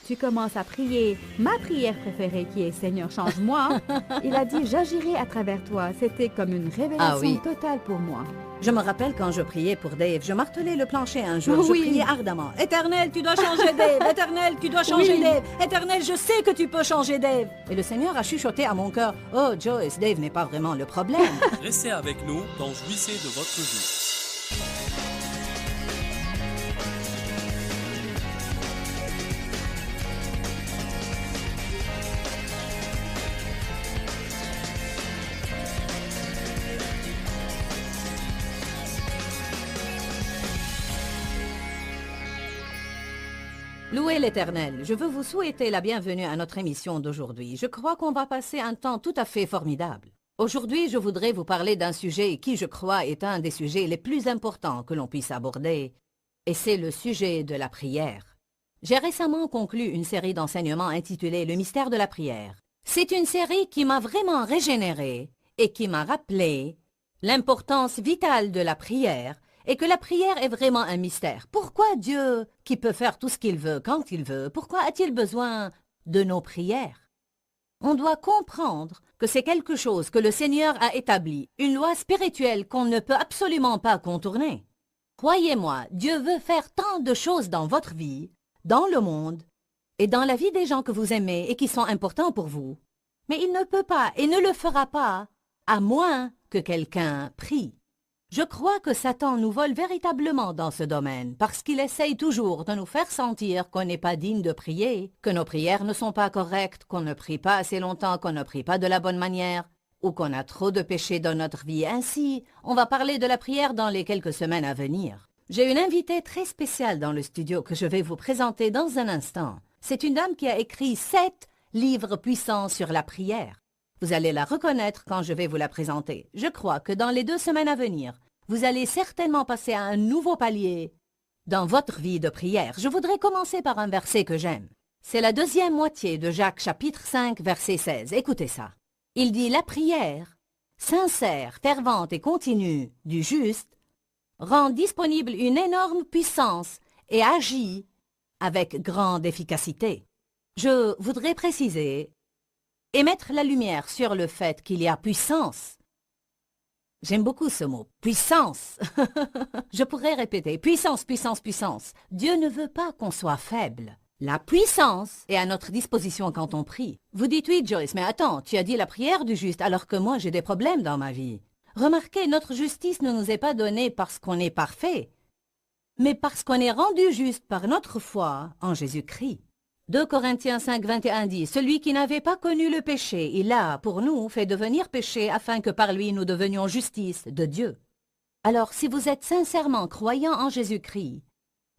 tu commences à prier ma prière préférée qui est Seigneur, change-moi, il a dit j'agirai à travers toi. C'était comme une révélation totale pour moi. Je me rappelle quand je priais pour Dave, je martelais le plancher un jour, je Oui. priais ardemment. Éternel, tu dois changer Dave! Éternel, tu dois changer Dave! Éternel, je sais que tu peux changer Dave! Et le Seigneur a chuchoté à mon cœur, oh Joyce, Dave n'est pas vraiment le problème. Restez avec nous dans Jouissez de votre jour. Louez l'Éternel, je veux vous souhaiter la bienvenue à notre émission d'aujourd'hui. Je crois qu'on va passer un temps tout à fait formidable. Aujourd'hui, je voudrais vous parler d'un sujet qui, je crois, est un des sujets les plus importants que l'on puisse aborder, et c'est le sujet de la prière. J'ai récemment conclu une série d'enseignements intitulée « Le mystère de la prière ». C'est une série qui m'a vraiment régénéré et qui m'a rappelé l'importance vitale de la prière et que la prière est vraiment un mystère. Pourquoi Dieu, qui peut faire tout ce qu'il veut quand il veut, pourquoi a-t-il besoin de nos prières? On doit comprendre que c'est quelque chose que le Seigneur a établi, une loi spirituelle qu'on ne peut absolument pas contourner. Croyez-moi, Dieu veut faire tant de choses dans votre vie, dans le monde, et dans la vie des gens que vous aimez et qui sont importants pour vous. Mais il ne peut pas et ne le fera pas, à moins que quelqu'un prie. Je crois que Satan nous vole véritablement dans ce domaine parce qu'il essaye toujours de nous faire sentir qu'on n'est pas digne de prier, que nos prières ne sont pas correctes, qu'on ne prie pas assez longtemps, qu'on ne prie pas de la bonne manière ou qu'on a trop de péchés dans notre vie. Ainsi, on va parler de la prière dans les quelques semaines à venir. J'ai une invitée très spéciale dans le studio que je vais vous présenter dans un instant. C'est une dame qui a écrit 7 livres puissants sur la prière. Vous allez la reconnaître quand je vais vous la présenter. Je crois que dans les 2 semaines à venir, vous allez certainement passer à un nouveau palier dans votre vie de prière. Je voudrais commencer par un verset que j'aime. C'est la 2e moitié de Jacques chapitre 5, verset 16. Écoutez ça. Il dit « La prière, sincère, fervente et continue du juste, rend disponible une énorme puissance et agit avec grande efficacité. » Je voudrais préciser et mettre la lumière sur le fait qu'il y a puissance. J'aime beaucoup ce mot, puissance. Je pourrais répéter, puissance, puissance, puissance. Dieu ne veut pas qu'on soit faible. La puissance est à notre disposition quand on prie. Vous dites oui, Joyce, mais attends, tu as dit la prière du juste alors que moi j'ai des problèmes dans ma vie. Remarquez, notre justice ne nous est pas donnée parce qu'on est parfait, mais parce qu'on est rendu juste par notre foi en Jésus-Christ. 2 Corinthiens 5, 21 dit « Celui qui n'avait pas connu le péché, il l'a, pour nous, fait devenir péché afin que par lui nous devenions justice de Dieu. » Alors, si vous êtes sincèrement croyant en Jésus-Christ,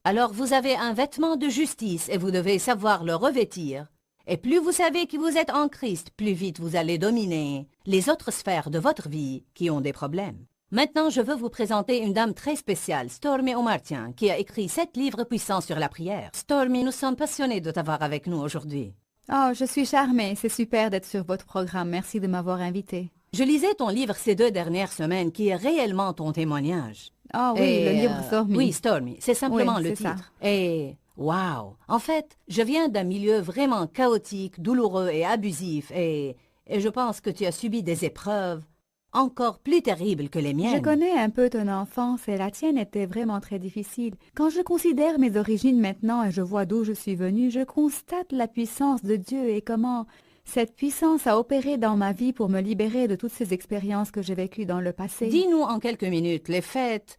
alors vous avez un vêtement de justice et vous devez savoir le revêtir. Et plus vous savez qui vous êtes en Christ, plus vite vous allez dominer les autres sphères de votre vie qui ont des problèmes. Maintenant, je veux vous présenter une dame très spéciale, Stormy Omartian, qui a écrit 7 livres puissants sur la prière. Stormy, nous sommes passionnés de t'avoir avec nous aujourd'hui. Oh, je suis charmée. C'est super d'être sur votre programme. Merci de m'avoir invitée. Je lisais ton livre ces 2 dernières semaines, qui est réellement ton témoignage. Ah oui, le livre Stormy. Oui, Stormy, c'est simplement Oui, le c'est ça. titre. Et wow! En fait, je viens d'un milieu vraiment chaotique, douloureux et abusif, et je pense que tu as subi des épreuves encore plus terribles que les miennes. Je connais un peu ton enfance et la tienne était vraiment très difficile. Quand je considère mes origines maintenant et je vois d'où je suis venue, je constate la puissance de Dieu et comment cette puissance a opéré dans ma vie pour me libérer de toutes ces expériences que j'ai vécues dans le passé. Dis-nous en quelques minutes les faits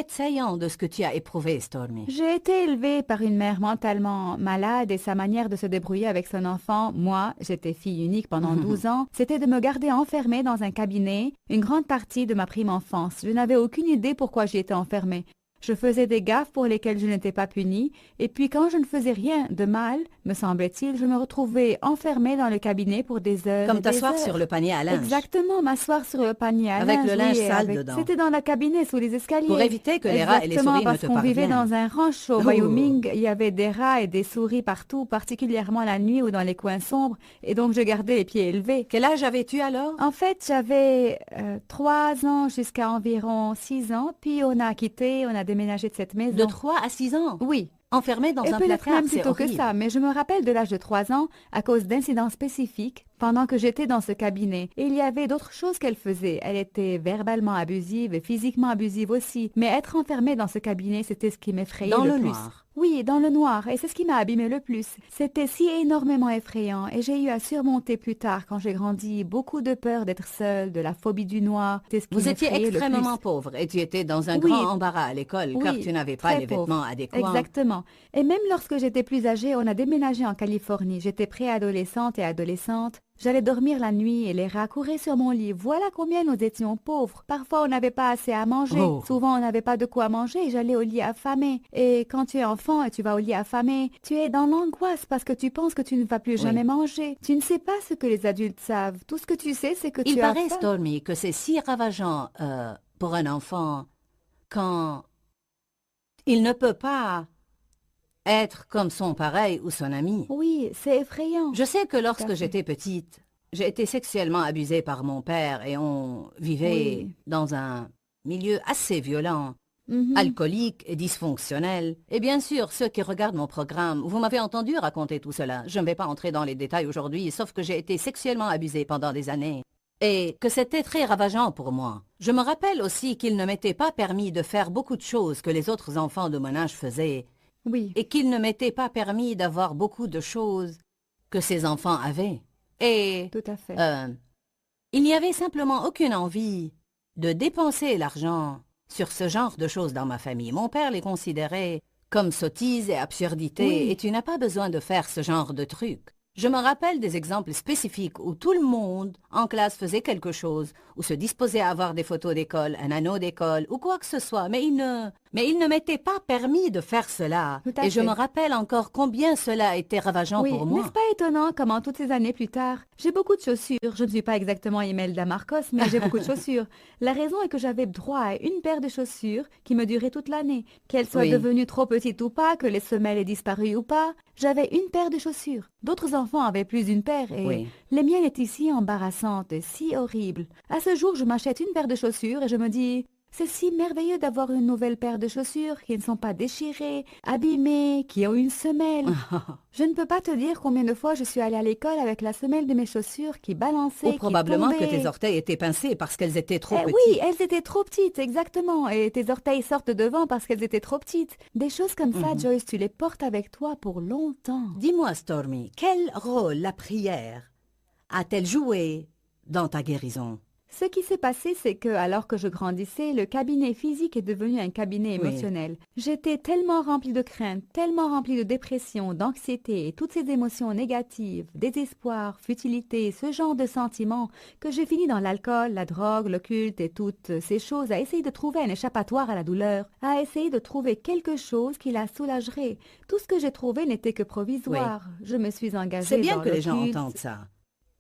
saillants de ce que tu as éprouvé, Stormy. J'ai été élevée par une mère mentalement malade et sa manière de se débrouiller avec son enfant, moi, j'étais fille unique pendant 12 ans, c'était de me garder enfermée dans un cabinet une grande partie de ma prime enfance. Je n'avais aucune idée pourquoi j'y étais enfermée. Je faisais des gaffes pour lesquelles je n'étais pas punie, et puis quand je ne faisais rien de mal, me semblait-il, je me retrouvais enfermée dans le cabinet pour des heures. Comme et des t'asseoir heures. sur le panier à linge. Exactement, m'asseoir sur le panier à Avec linge. le linge oui, sale dedans. C'était dans le cabinet, sous les escaliers. Pour éviter que les rats et les souris ne parce te qu'on vivait parviennent. dans un ranch au Wyoming, il y avait des rats et des souris partout, particulièrement la nuit ou dans les coins sombres, et donc je gardais les pieds élevés. Quel âge avais-tu alors? En fait, j'avais 3 ans jusqu'à environ 6 ans, puis on a déménagé de cette maison. De 3 à 6 ans? Oui. enfermée dans Et un peut-être placard, même c'est plutôt que horrible. ça, mais je me rappelle de l'âge de 3 ans à cause d'incidents spécifiques pendant que j'étais dans ce cabinet. Et il y avait d'autres choses qu'elle faisait. Elle était verbalement abusive et physiquement abusive aussi. Mais être enfermée dans ce cabinet, c'était ce qui m'effrayait Dans le le plus. noir. Oui, dans le noir, et c'est ce qui m'a abîmé le plus. C'était si énormément effrayant, et j'ai eu à surmonter plus tard, quand j'ai grandi, beaucoup de peur d'être seule, de la phobie du noir. C'est ce qui Vous étiez m'effrayait le plus. extrêmement pauvre et tu étais dans un Oui, grand embarras à l'école car oui, tu n'avais pas très les pauvre. vêtements adéquats. Exactement. Et même lorsque j'étais plus âgée, on a déménagé en Californie. J'étais préadolescente et adolescente. J'allais dormir la nuit et les rats couraient sur mon lit. Voilà combien nous étions pauvres. Parfois, on n'avait pas assez à manger. Oh. Souvent, on n'avait pas de quoi manger et j'allais au lit affamé. Et quand tu es enfant et tu vas au lit affamé, tu es dans l'angoisse parce que tu penses que tu ne vas plus jamais manger. Tu ne sais pas ce que les adultes savent. Tout ce que tu sais, c'est que Il tu as paraît, faim. Stormy, que c'est si ravageant pour un enfant quand il ne peut pas être comme son pareil ou son ami. Oui, c'est effrayant. Je sais que lorsque fait. j'étais petite, j'ai été sexuellement abusée par mon père et on vivait Oui. dans un milieu assez violent, Mhm. alcoolique et dysfonctionnel. Et bien sûr, ceux qui regardent mon programme, vous m'avez entendu raconter tout cela. Je ne vais pas entrer dans les détails aujourd'hui, sauf que j'ai été sexuellement abusée pendant des années. Et que c'était très ravageant pour moi. Je me rappelle aussi qu'il ne m'était pas permis de faire beaucoup de choses que les autres enfants de mon âge faisaient, Oui, et qu'il ne m'était pas permis d'avoir beaucoup de choses que ces enfants avaient. Et tout à fait. il n'y avait simplement aucune envie de dépenser l'argent sur ce genre de choses dans ma famille. Mon père les considérait comme sottises et absurdités, Oui. et tu n'as pas besoin de faire ce genre de trucs. Je me rappelle des exemples spécifiques où tout le monde en classe faisait quelque chose, ou se disposait à avoir des photos d'école, un anneau d'école, ou quoi que ce soit, mais il ne m'était pas permis de faire cela. Tout à Et je fait. me rappelle encore combien cela était ravageant Oui, pour moi. n'est-ce pas étonnant comment toutes ces années plus tard, j'ai beaucoup de chaussures. Je ne suis pas exactement Imelda Marcos, mais j'ai beaucoup de chaussures. La raison est que j'avais droit à une paire de chaussures qui me durait toute l'année. Qu'elles soient Oui. devenues trop petites ou pas, que les semelles aient disparu ou pas, j'avais une paire de chaussures. D'autres enfants avaient plus d'une paire et Oui. les miennes étaient si embarrassantes, si horribles. À ce jour, je m'achète une paire de chaussures et je me dis... C'est si merveilleux d'avoir une nouvelle paire de chaussures qui ne sont pas déchirées, abîmées, qui ont une semelle. Je ne peux pas te dire combien de fois je suis allée à l'école avec la semelle de mes chaussures qui balançait, Ou qui probablement que tombait. tes orteils étaient pincés parce qu'elles étaient trop petites. Oui, elles étaient trop petites, exactement. Et tes orteils sortent devant parce qu'elles étaient trop petites. Des choses comme ça, Joyce, tu les portes avec toi pour longtemps. Dis-moi, Stormy, quel rôle la prière a-t-elle joué dans ta guérison? Ce qui s'est passé, c'est que, alors que je grandissais, le cabinet physique est devenu un cabinet Oui. émotionnel. J'étais tellement remplie de crainte, tellement remplie de dépression, d'anxiété et toutes ces émotions négatives, désespoir, futilité, ce genre de sentiments, que j'ai fini dans l'alcool, la drogue, l'occulte et toutes ces choses à essayer de trouver un échappatoire à la douleur, à essayer de trouver quelque chose qui la soulagerait. Tout ce que j'ai trouvé n'était que provisoire. Je me suis engagée C'est bien dans que les gens l'occulte. entendent ça.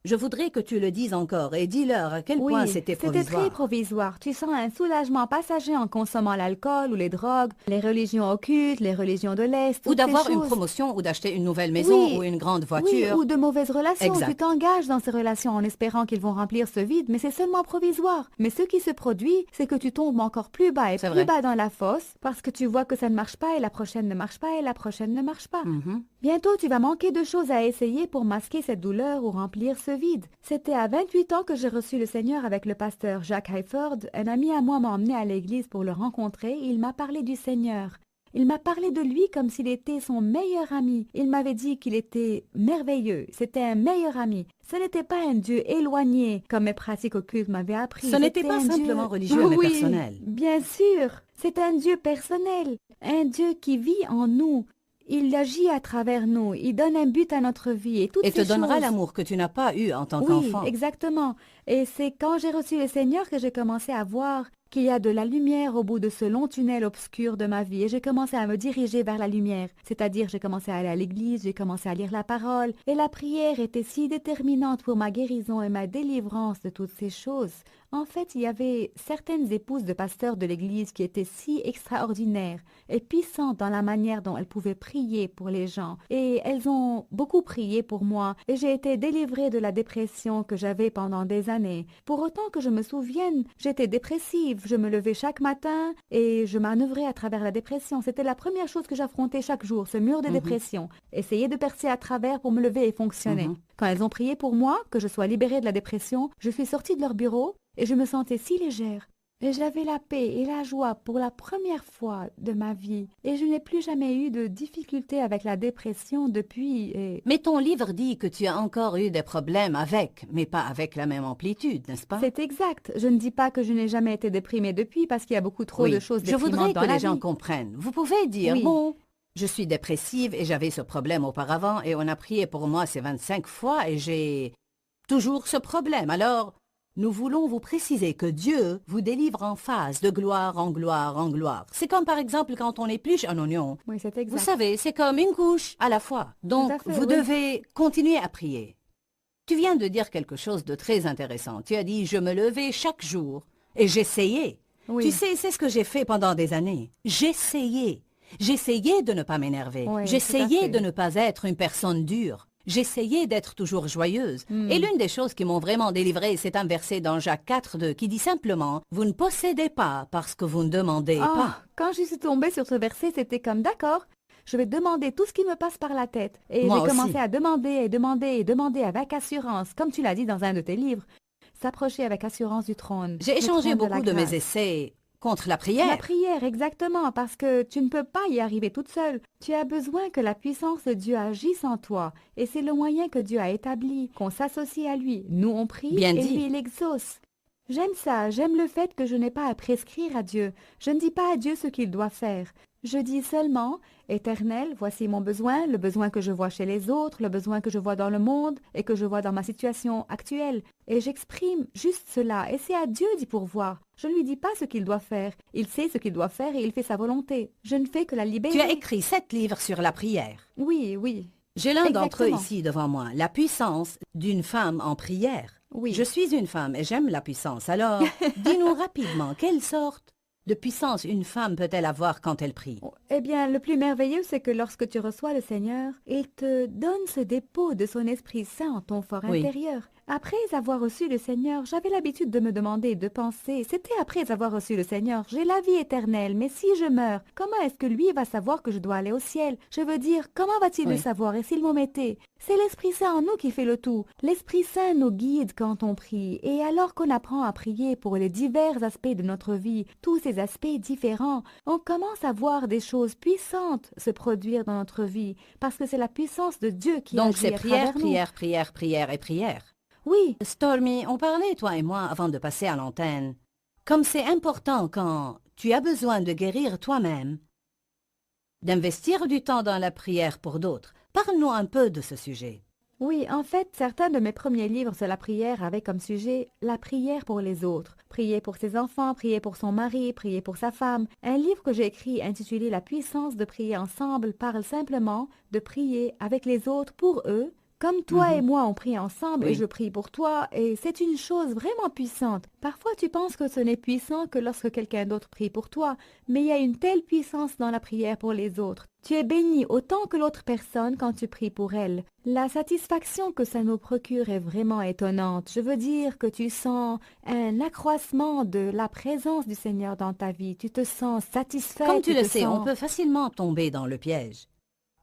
Je voudrais que tu le dises encore et dis-leur à quel Oui, point c'était provisoire. très provisoire. Tu sens un soulagement passager en consommant l'alcool ou les drogues, les religions occultes, les religions de l'Est. Ou toutes d'avoir ces une choses. promotion ou d'acheter une nouvelle maison Oui, ou une grande Oui, voiture. ou de mauvaises relations. Exact. Tu t'engages dans ces relations en espérant qu'ils vont remplir ce vide, mais c'est seulement provisoire. Mais ce qui se produit, c'est que tu tombes encore plus bas et C'est plus vrai. bas dans la fosse parce que tu vois que ça ne marche pas et la prochaine ne marche pas et la prochaine ne marche pas. Mhm. Bientôt, tu vas manquer de choses à essayer pour masquer cette douleur ou remplir ce vide. C'était à 28 ans que j'ai reçu le Seigneur avec le pasteur Jack Hayford. Un ami à moi m'a emmené à l'église pour le rencontrer et il m'a parlé du Seigneur. Il m'a parlé de lui comme s'il était son meilleur ami. Il m'avait dit qu'il était merveilleux. C'était un meilleur ami. Ce n'était pas un Dieu éloigné, comme mes pratiques occultes m'avaient appris. Ce n'était C'était pas un simplement Dieu... religieux, mais Oui, personnel. bien sûr. C'est un Dieu personnel. Un Dieu qui vit en nous. Il agit à travers nous. Il donne un but à notre vie. Et toutes Et te ces donnera choses. l'amour que tu n'as pas eu en tant Oui, qu'enfant. exactement. Et c'est quand j'ai reçu le Seigneur que j'ai commencé à voir qu'il y a de la lumière au bout de ce long tunnel obscur de ma vie. Et j'ai commencé à me diriger vers la lumière. C'est-à-dire, j'ai commencé à aller à l'église, j'ai commencé à lire la parole. Et la prière était si déterminante pour ma guérison et ma délivrance de toutes ces choses. En fait, il y avait certaines épouses de pasteurs de l'Église qui étaient si extraordinaires et puissantes dans la manière dont elles pouvaient prier pour les gens. Et elles ont beaucoup prié pour moi et j'ai été délivrée de la dépression que j'avais pendant des années. Pour autant que je me souvienne, j'étais dépressive. Je me levais chaque matin et je manœuvrais à travers la dépression. C'était la première chose que j'affrontais chaque jour, ce mur de dépression. Essayer de percer à travers pour me lever et fonctionner. Quand elles ont prié pour moi, que je sois libérée de la dépression, je suis sortie de leur bureau et je me sentais si légère. Et j'avais la paix et la joie pour la première fois de ma vie. Et je n'ai plus jamais eu de difficultés avec la dépression depuis. Mais ton livre dit que tu as encore eu des problèmes avec, mais pas avec la même amplitude, n'est-ce pas? C'est exact. Je ne dis pas que je n'ai jamais été déprimée depuis parce qu'il y a beaucoup trop de choses déprimantes dans la vie. Je voudrais que les gens comprennent. Vous pouvez dire, Oui. bon, je suis dépressive et j'avais ce problème auparavant et on a prié pour moi ces 25 fois et j'ai toujours ce problème. Alors, nous voulons vous préciser que Dieu vous délivre en phase, de gloire en gloire en gloire. C'est comme par exemple quand on épluche un oignon. Oui, c'est exact. Vous savez, c'est comme une couche à la fois. Donc, Tout à fait, vous oui. devez continuer à prier. Tu viens de dire quelque chose de très intéressant. Tu as dit, je me levais chaque jour et j'essayais. Oui. Tu sais, c'est ce que j'ai fait pendant des années. J'essayais. J'essayais de ne pas m'énerver. Oui, tout à J'essayais fait. de ne pas être une personne dure. J'essayais d'être toujours joyeuse. Et l'une des choses qui m'ont vraiment délivrée, c'est un verset dans Jacques 4:2 qui dit simplement « Vous ne possédez pas parce que vous ne demandez pas. » Quand je suis tombée sur ce verset, c'était comme d'accord, je vais demander tout ce qui me passe par la tête. Et Moi j'ai commencé aussi. à demander et demander et demander avec assurance, comme tu l'as dit dans un de tes livres, s'approcher avec assurance du trône. J'ai le échangé trône beaucoup de la mes grâce. essais contre la prière. La prière, exactement, parce que tu ne peux pas y arriver toute seule. Tu as besoin que la puissance de Dieu agisse en toi. Et c'est le moyen que Dieu a établi, qu'on s'associe à lui. Nous, on prie Bien et dit. lui, il exauce. J'aime ça, j'aime le fait que je n'ai pas à prescrire à Dieu. Je ne dis pas à Dieu ce qu'il doit faire. Je dis seulement, Éternel, voici mon besoin, le besoin que je vois chez les autres, le besoin que je vois dans le monde et que je vois dans ma situation actuelle. Et j'exprime juste cela, et c'est à Dieu d'y pourvoir. Je ne lui dis pas ce qu'il doit faire. Il sait ce qu'il doit faire et il fait sa volonté. Je ne fais que la libérer. Tu as écrit 7 livres sur la prière. Oui, oui, J'ai l'un d'entre eux Exactement. ici devant moi, La puissance d'une femme en prière. oui. Je suis une femme et j'aime la puissance. Alors, dis-nous rapidement, quelle sorte de puissance une femme peut-elle avoir quand elle prie? Eh bien, le plus merveilleux, c'est que lorsque tu reçois le Seigneur, il te donne ce dépôt de son Esprit Saint en ton fort Oui. intérieur. Après avoir reçu le Seigneur, j'avais l'habitude de me demander et de penser, c'était après avoir reçu le Seigneur, j'ai la vie éternelle, mais si je meurs, comment est-ce que lui va savoir que je dois aller au ciel? Je veux dire, comment va-t-il le Oui. savoir et s'il m'omettait? C'est l'Esprit Saint en nous qui fait le tout. L'Esprit Saint nous guide quand on prie, et alors qu'on apprend à prier pour les divers aspects de notre vie, tous ces aspects différents, on commence à voir des choses puissantes se produire dans notre vie, parce que c'est la puissance de Dieu qui Donc agit c'est à prière, travers nous. prière, prière, prière et prière. Oui, Stormy, on parlait, toi et moi, avant de passer à l'antenne. Comme c'est important quand tu as besoin de guérir toi-même, d'investir du temps dans la prière pour d'autres. Parle-nous un peu de ce sujet. oui, en fait, certains de mes premiers livres sur la prière avaient comme sujet la prière pour les autres. Prier pour ses enfants, prier pour son mari, prier pour sa femme. Un livre que j'ai écrit intitulé La puissance de prier ensemble parle simplement de prier avec les autres pour eux. Comme toi et moi, on prie ensemble Oui. et je prie pour toi, et c'est une chose vraiment puissante. Parfois, tu penses que ce n'est puissant que lorsque quelqu'un d'autre prie pour toi, mais il y a une telle puissance dans la prière pour les autres. Tu es béni autant que l'autre personne quand tu pries pour elle. La satisfaction que ça nous procure est vraiment étonnante. Je veux dire que tu sens un accroissement de la présence du Seigneur dans ta vie. Tu te sens satisfait. Comme tu le te sais, sens- on peut facilement tomber dans le piège.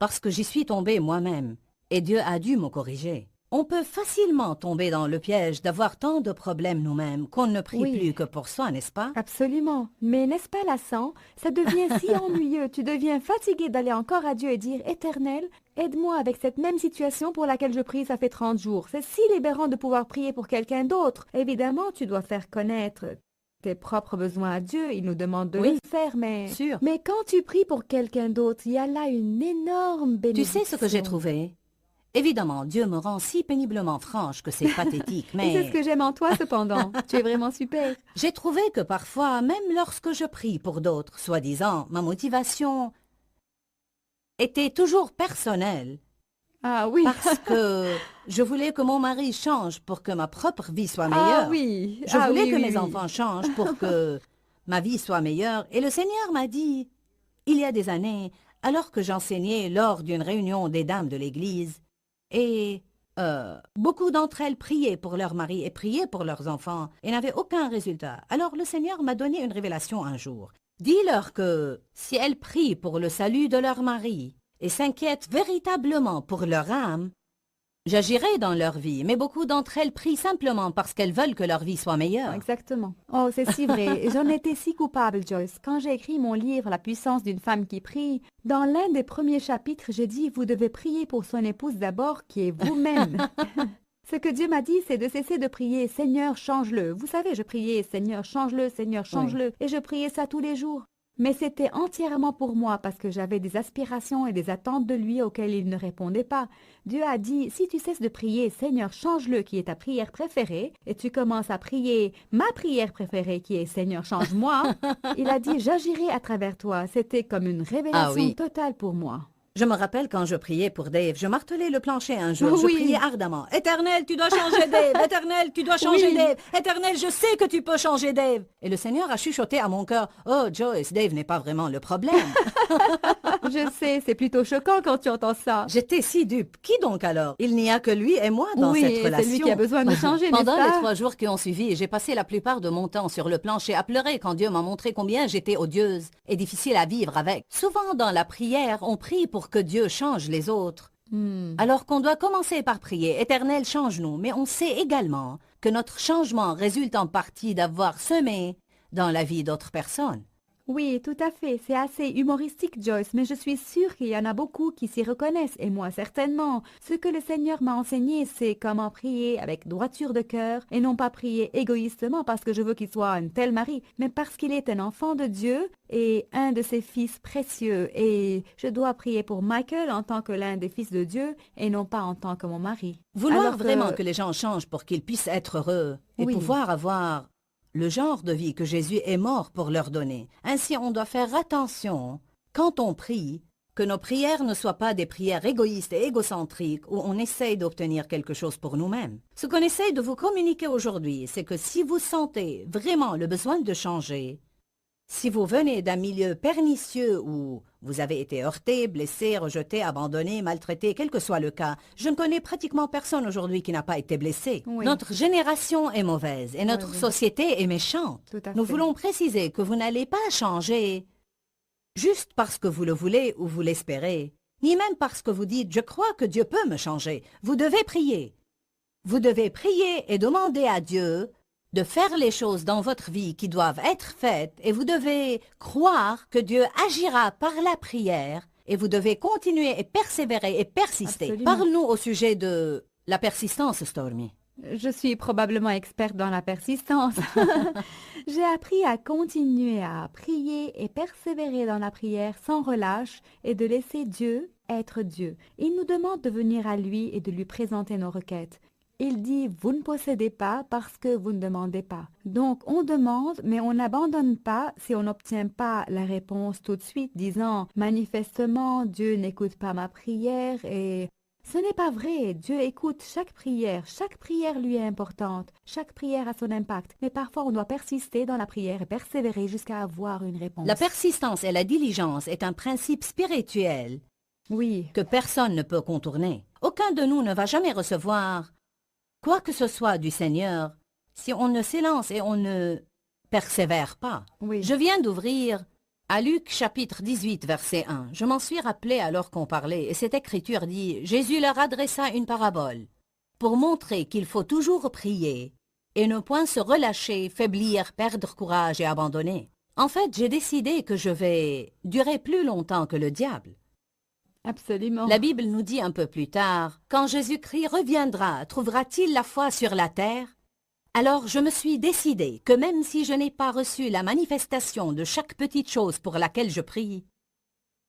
Parce que j'y suis tombée moi-même, et Dieu a dû me corriger. On peut facilement tomber dans le piège d'avoir tant de problèmes nous-mêmes qu'on ne prie Oui. plus que pour soi, n'est-ce pas? Absolument. Mais n'est-ce pas lassant? Ça devient si ennuyeux. Tu deviens fatigué d'aller encore à Dieu et dire, Éternel, aide-moi avec cette même situation pour laquelle je prie, ça fait 30 jours. C'est si libérant de pouvoir prier pour quelqu'un d'autre. Évidemment, tu dois faire connaître tes propres besoins à Dieu. Il nous demande de Oui. le faire, mais... Sûr. Mais quand tu pries pour quelqu'un d'autre, il y a là une énorme Tu bénédiction. sais ce que j'ai trouvé? Évidemment, Dieu me rend si péniblement franche que c'est pathétique, Et c'est ce mais que j'aime en toi, cependant. Tu es vraiment super. j'ai trouvé que parfois, même lorsque je prie pour d'autres, soi-disant, ma motivation était toujours personnelle. Ah oui. Parce que je voulais que mon mari change pour que ma propre vie soit meilleure. Ah oui. Je Ah voulais oui, que oui, mes oui. enfants changent pour que ma vie soit meilleure. Et le Seigneur m'a dit, il y a des années, alors que j'enseignais lors d'une réunion des dames de l'Église, et beaucoup d'entre elles priaient pour leur mari et priaient pour leurs enfants et n'avaient aucun résultat. Alors le Seigneur m'a donné une révélation un jour. Dis-leur que si elles prient pour le salut de leur mari et s'inquiètent véritablement pour leur âme, j'agirai dans leur vie, mais beaucoup d'entre elles prient simplement parce qu'elles veulent que leur vie soit meilleure. Exactement. Oh, c'est si vrai. J'en étais si coupable, Joyce. Quand j'ai écrit mon livre La puissance d'une femme qui prie, dans l'un des premiers chapitres, j'ai dit « Vous devez prier pour son épouse d'abord, qui est vous-même. » Ce que Dieu m'a dit, c'est de cesser de prier « Seigneur, change-le ». Vous savez, je priais « Seigneur, change-le, Seigneur, change-le ». Et je priais ça tous les jours. Mais c'était entièrement pour moi parce que j'avais des aspirations et des attentes de lui auxquelles il ne répondait pas. Dieu a dit, si tu cesses de prier, Seigneur, change-le, qui est ta prière préférée, et tu commences à prier ma prière préférée, qui est Seigneur, change-moi, il a dit, j'agirai à travers toi. C'était comme une révélation oui. totale pour moi. Je me rappelle quand je priais pour Dave, je martelais le plancher un jour, Oui. je priais ardemment. Éternel, tu dois changer Dave! Éternel, tu dois changer Oui. Dave! Éternel, je sais que tu peux changer Dave! Et le Seigneur a chuchoté à mon cœur, oh Joyce, Dave n'est pas vraiment le problème. Je sais, c'est plutôt choquant quand tu entends ça. J'étais si dupe. Qui donc alors? Il n'y a que lui et moi dans Oui, cette c'est relation. lui qui a besoin de changer, Pendant n'est-ce les pas? 3 jours qui ont suivi, j'ai passé la plupart de mon temps sur le plancher à pleurer quand Dieu m'a montré combien j'étais odieuse et difficile à vivre avec. Souvent dans la prière, on prie pour que Dieu change les autres. Alors qu'on doit commencer par prier, Éternel, change-nous, mais on sait également que notre changement résulte en partie d'avoir semé dans la vie d'autres personnes. Oui, tout à fait. C'est assez humoristique, Joyce, mais je suis sûre qu'il y en a beaucoup qui s'y reconnaissent, et moi certainement. Ce que le Seigneur m'a enseigné, c'est comment prier avec droiture de cœur, et non pas prier égoïstement parce que je veux qu'il soit un tel mari, mais parce qu'il est un enfant de Dieu et un de ses fils précieux. Et je dois prier pour Michael en tant que l'un des fils de Dieu, et non pas en tant que mon mari. Vouloir Alors vraiment que les gens changent pour qu'ils puissent être heureux et Oui. pouvoir avoir le genre de vie que Jésus est mort pour leur donner. Ainsi, on doit faire attention, quand on prie, que nos prières ne soient pas des prières égoïstes et égocentriques où on essaye d'obtenir quelque chose pour nous-mêmes. Ce qu'on essaye de vous communiquer aujourd'hui, c'est que si vous sentez vraiment le besoin de changer, si vous venez d'un milieu pernicieux où vous avez été heurté, blessé, rejeté, abandonné, maltraité, quel que soit le cas, je ne connais pratiquement personne aujourd'hui qui n'a pas été blessé. Oui. Notre génération est mauvaise et notre Oui. société est méchante. Tout à Nous fait. voulons préciser que vous n'allez pas changer juste parce que vous le voulez ou vous l'espérez, ni même parce que vous dites « je crois que Dieu peut me changer ». Vous devez prier. Vous devez prier et demander à Dieu de faire les choses dans votre vie qui doivent être faites et vous devez croire que Dieu agira par la prière et vous devez continuer et persévérer et persister. Absolument. Parle-nous au sujet de la persistance, Stormy. Je suis probablement experte dans la persistance. J'ai appris à continuer à prier et persévérer dans la prière sans relâche et de laisser Dieu être Dieu. Il nous demande de venir à lui et de lui présenter nos requêtes. Il dit « Vous ne possédez pas parce que vous ne demandez pas ». Donc, on demande, mais on n'abandonne pas si on n'obtient pas la réponse tout de suite, disant « Manifestement, Dieu n'écoute pas ma prière et… » Ce n'est pas vrai. Dieu écoute chaque prière. Chaque prière lui est importante. Chaque prière a son impact. Mais parfois, on doit persister dans la prière et persévérer jusqu'à avoir une réponse. La persistance et la diligence est un principe spirituel Oui, que personne ne peut contourner. Aucun de nous ne va jamais recevoir quoi que ce soit du Seigneur si on ne s'élance et on ne persévère pas. oui. Je viens d'ouvrir à Luc chapitre 18 verset 1. Je m'en suis rappelé alors qu'on parlait et cette écriture dit « Jésus leur adressa une parabole pour montrer qu'il faut toujours prier et ne point se relâcher, faiblir, perdre courage et abandonner. En fait, j'ai décidé que je vais durer plus longtemps que le diable. Absolument. La Bible nous dit un peu plus tard, « Quand Jésus-Christ reviendra, trouvera-t-il la foi sur la terre ?» Alors je me suis décidé que même si je n'ai pas reçu la manifestation de chaque petite chose pour laquelle je prie,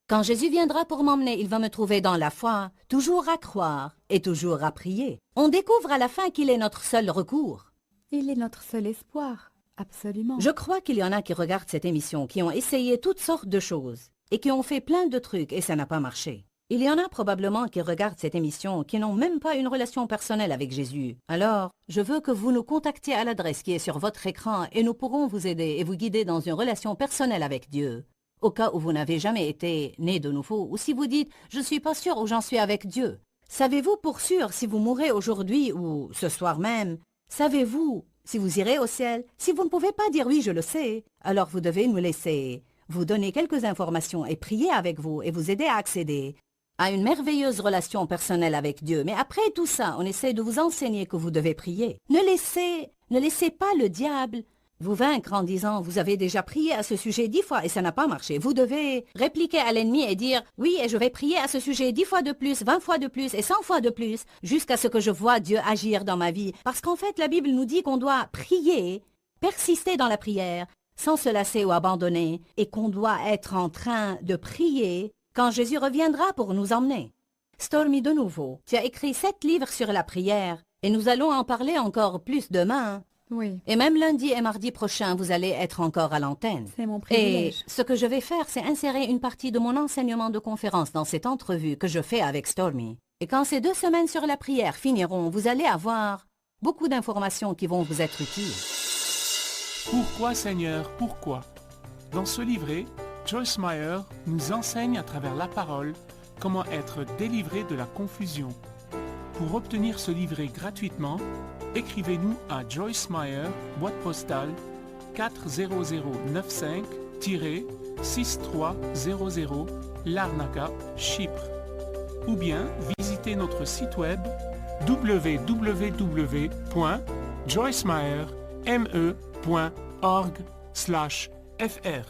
quand Jésus viendra pour m'emmener, il va me trouver dans la foi, toujours à croire et toujours à prier. On découvre à la fin qu'il est notre seul recours. Il est notre seul espoir. Absolument. Je crois qu'il y en a qui regardent cette émission, qui ont essayé toutes sortes de choses et qui ont fait plein de trucs et ça n'a pas marché. Il y en a probablement qui regardent cette émission qui n'ont même pas une relation personnelle avec Jésus. Alors, je veux que vous nous contactiez à l'adresse qui est sur votre écran et nous pourrons vous aider et vous guider dans une relation personnelle avec Dieu. Au cas où vous n'avez jamais été né de nouveau ou si vous dites « Je ne suis pas sûr où j'en suis avec Dieu ». Savez-vous pour sûr si vous mourrez aujourd'hui ou ce soir même? Savez-vous si vous irez au ciel? Si vous ne pouvez pas dire « Oui, je le sais », alors vous devez nous laisser vous donner quelques informations et prier avec vous et vous aider à accéder à une merveilleuse relation personnelle avec Dieu. Mais après tout ça, on essaie de vous enseigner que vous devez prier. Ne laissez pas le diable vous vaincre en disant « Vous avez déjà prié à ce sujet 10 fois et ça n'a pas marché ». Vous devez répliquer à l'ennemi et dire « Oui, et je vais prier à ce sujet 10 fois de plus, 20 fois de plus et 100 fois de plus jusqu'à ce que je vois Dieu agir dans ma vie. » Parce qu'en fait, la Bible nous dit qu'on doit prier, persister dans la prière, sans se lasser ou abandonner, et qu'on doit être en train de prier quand Jésus reviendra pour nous emmener. Stormy, de nouveau, tu as écrit 7 livres sur la prière, et nous allons en parler encore plus demain. Oui, Et même lundi et mardi prochain, vous allez être encore à l'antenne. c'est mon Et privilège. ce que je vais faire, c'est insérer une partie de mon enseignement de conférence dans cette entrevue que je fais avec Stormy. Et quand ces 2 semaines sur la prière finiront, vous allez avoir beaucoup d'informations qui vont vous être utiles. Pourquoi Seigneur, pourquoi? Dans ce livret, Joyce Meyer nous enseigne à travers la parole comment être délivré de la confusion. Pour obtenir ce livret gratuitement, écrivez-nous à Joyce Meyer, boîte postale 40095-6300 Larnaca, Chypre. Ou bien visitez notre site web www.joycemeyer.org/fr.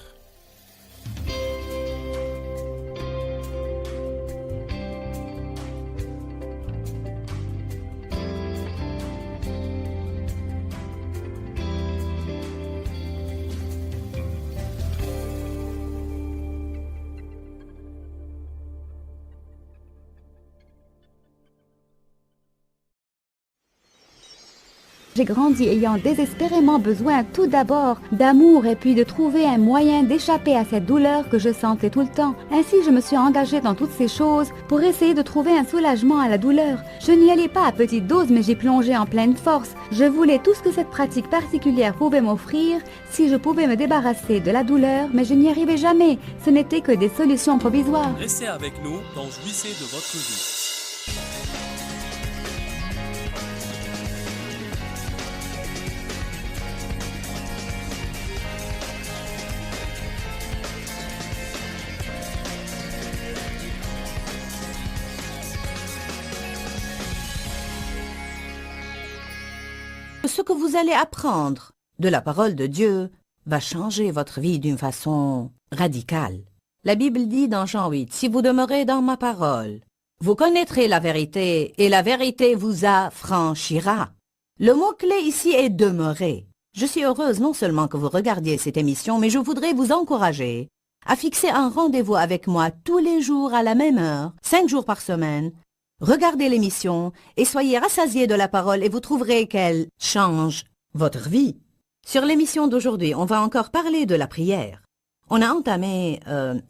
J'ai grandi ayant désespérément besoin tout d'abord d'amour et puis de trouver un moyen d'échapper à cette douleur que je sentais tout le temps. Ainsi, je me suis engagée dans toutes ces choses pour essayer de trouver un soulagement à la douleur. Je n'y allais pas à petite dose, mais j'y plongeais en pleine force. Je voulais tout ce que cette pratique particulière pouvait m'offrir, si je pouvais me débarrasser de la douleur, mais je n'y arrivais jamais. Ce n'était que des solutions provisoires. Restez avec nous dans Jouissez de votre vie. Ce que vous allez apprendre de la parole de Dieu va changer votre vie d'une façon radicale. La Bible dit dans Jean 8, « Si vous demeurez dans ma parole, vous connaîtrez la vérité et la vérité vous affranchira. » Le mot-clé ici est « demeurer ». Je suis heureuse non seulement que vous regardiez cette émission, mais je voudrais vous encourager à fixer un rendez-vous avec moi tous les jours à la même heure, 5 jours par semaine. Regardez l'émission et soyez rassasiés de la parole et vous trouverez qu'elle change votre vie. Sur l'émission d'aujourd'hui, on va encore parler de la prière. On a entamé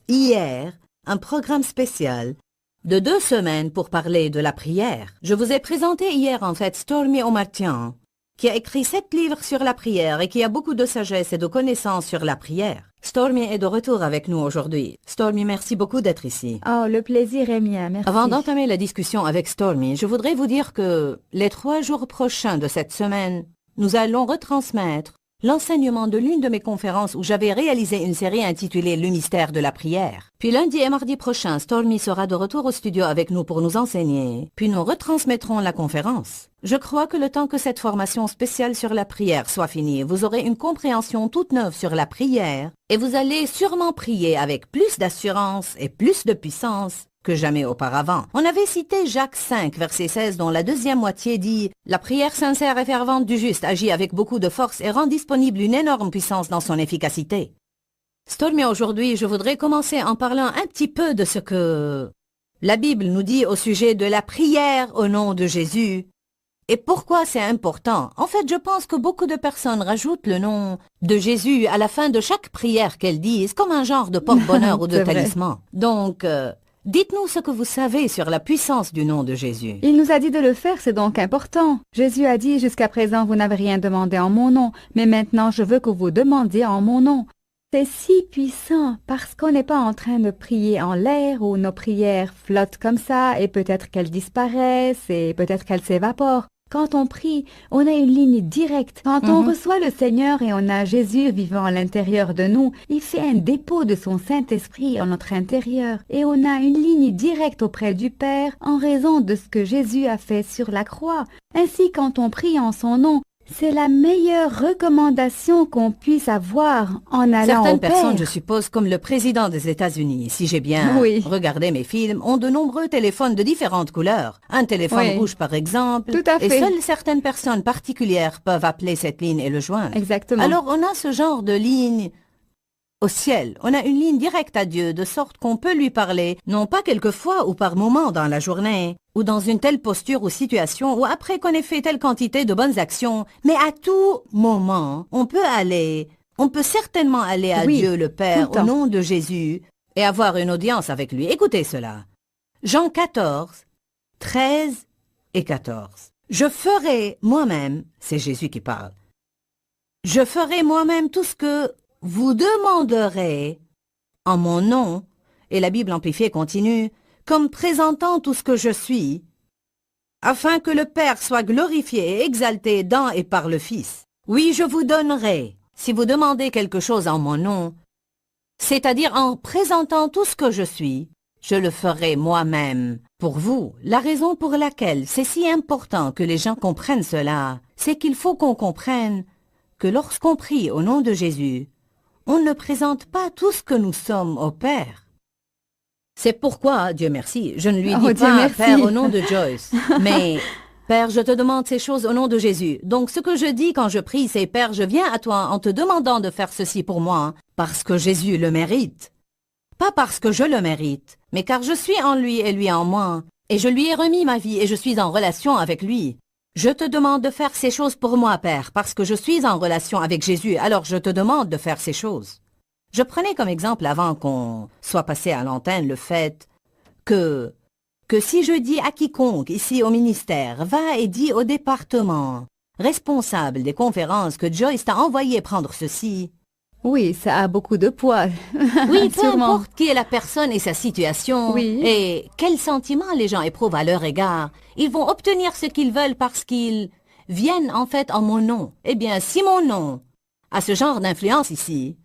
hier un programme spécial de 2 semaines pour parler de la prière. Je vous ai présenté hier en fait Stormy Omartian, qui a écrit 7 livres sur la prière et qui a beaucoup de sagesse et de connaissances sur la prière. Stormy est de retour avec nous aujourd'hui. Stormy, merci beaucoup d'être ici. Oh, le plaisir est mien, merci. Avant d'entamer la discussion avec Stormy, je voudrais vous dire que les 3 jours prochains de cette semaine, nous allons retransmettre l'enseignement de l'une de mes conférences où j'avais réalisé une série intitulée « Le mystère de la prière ». Puis lundi et mardi prochain, Stormy sera de retour au studio avec nous pour nous enseigner, puis nous retransmettrons la conférence. Je crois que le temps que cette formation spéciale sur la prière soit finie, vous aurez une compréhension toute neuve sur la prière et vous allez sûrement prier avec plus d'assurance et plus de puissance que jamais auparavant. On avait cité Jacques 5, verset 16, dont la deuxième moitié dit « La prière sincère et fervente du juste agit avec beaucoup de force et rend disponible une énorme puissance dans son efficacité. » Stormy, aujourd'hui, je voudrais commencer en parlant un petit peu de ce que la Bible nous dit au sujet de la prière au nom de Jésus et pourquoi c'est important. En fait, je pense que beaucoup de personnes rajoutent le nom de Jésus à la fin de chaque prière qu'elles disent, comme un genre de porte-bonheur ou de C'est vrai. talisman. Donc, Dites-nous ce que vous savez sur la puissance du nom de Jésus. Il nous a dit de le faire, c'est donc important. Jésus a dit, jusqu'à présent, vous n'avez rien demandé en mon nom, mais maintenant je veux que vous demandiez en mon nom. C'est si puissant parce qu'on n'est pas en train de prier en l'air où nos prières flottent comme ça et peut-être qu'elles disparaissent et peut-être qu'elles s'évaporent. Quand on prie, on a une ligne directe. Quand on reçoit le Seigneur et on a Jésus vivant à l'intérieur de nous, il fait un dépôt de son Saint-Esprit en notre intérieur. Et on a une ligne directe auprès du Père en raison de ce que Jésus a fait sur la croix. Ainsi, quand on prie en son nom, c'est la meilleure recommandation qu'on puisse avoir en allant Certaines au Père. personnes, je suppose, comme le président des États-Unis, si j'ai bien Oui. regardé mes films, ont de nombreux téléphones de différentes couleurs. Un téléphone Oui. rouge, par exemple. Tout à Et fait. seules certaines personnes particulières peuvent appeler cette ligne et le joindre. Exactement. Alors, on a ce genre de ligne au ciel. On a une ligne directe à Dieu, de sorte qu'on peut lui parler, non pas quelquefois ou par moment dans la journée, ou dans une telle posture ou situation, ou après qu'on ait fait telle quantité de bonnes actions, mais à tout moment, on peut certainement aller à Oui, Dieu le Père tout le au temps. nom de Jésus et avoir une audience avec lui. Écoutez cela. Jean 14, 13 et 14. Je ferai moi-même, c'est Jésus qui parle, je ferai moi-même tout ce que vous demanderez en mon nom, et la Bible amplifiée continue, comme présentant tout ce que je suis, afin que le Père soit glorifié et exalté dans et par le Fils. Oui, je vous donnerai, si vous demandez quelque chose en mon nom, c'est-à-dire en présentant tout ce que je suis, je le ferai moi-même pour vous. La raison pour laquelle c'est si important que les gens comprennent cela, c'est qu'il faut qu'on comprenne que lorsqu'on prie au nom de Jésus, on ne présente pas tout ce que nous sommes au Père. C'est pourquoi, Dieu merci, je ne lui dis Oh, Dieu pas merci. Père au nom de Joyce, mais Père, je te demande ces choses au nom de Jésus. Donc ce que je dis quand je prie, c'est Père, je viens à toi en te demandant de faire ceci pour moi, parce que Jésus le mérite. Pas parce que je le mérite, mais car je suis en lui et lui en moi, et je lui ai remis ma vie et je suis en relation avec lui. Je te demande de faire ces choses pour moi, Père, parce que je suis en relation avec Jésus, alors je te demande de faire ces choses. Je prenais comme exemple, avant qu'on soit passé à l'antenne, le fait que si je dis à quiconque ici au ministère, va et dis au département responsable des conférences que Joyce t'a envoyé prendre ceci, Oui, ça a beaucoup de poids. oui, peu Sûrement. importe qui est la personne et sa situation, Oui. et quels sentiments les gens éprouvent à leur égard, ils vont obtenir ce qu'ils veulent parce qu'ils viennent en fait en mon nom. Eh bien, si mon nom a ce genre d'influence ici,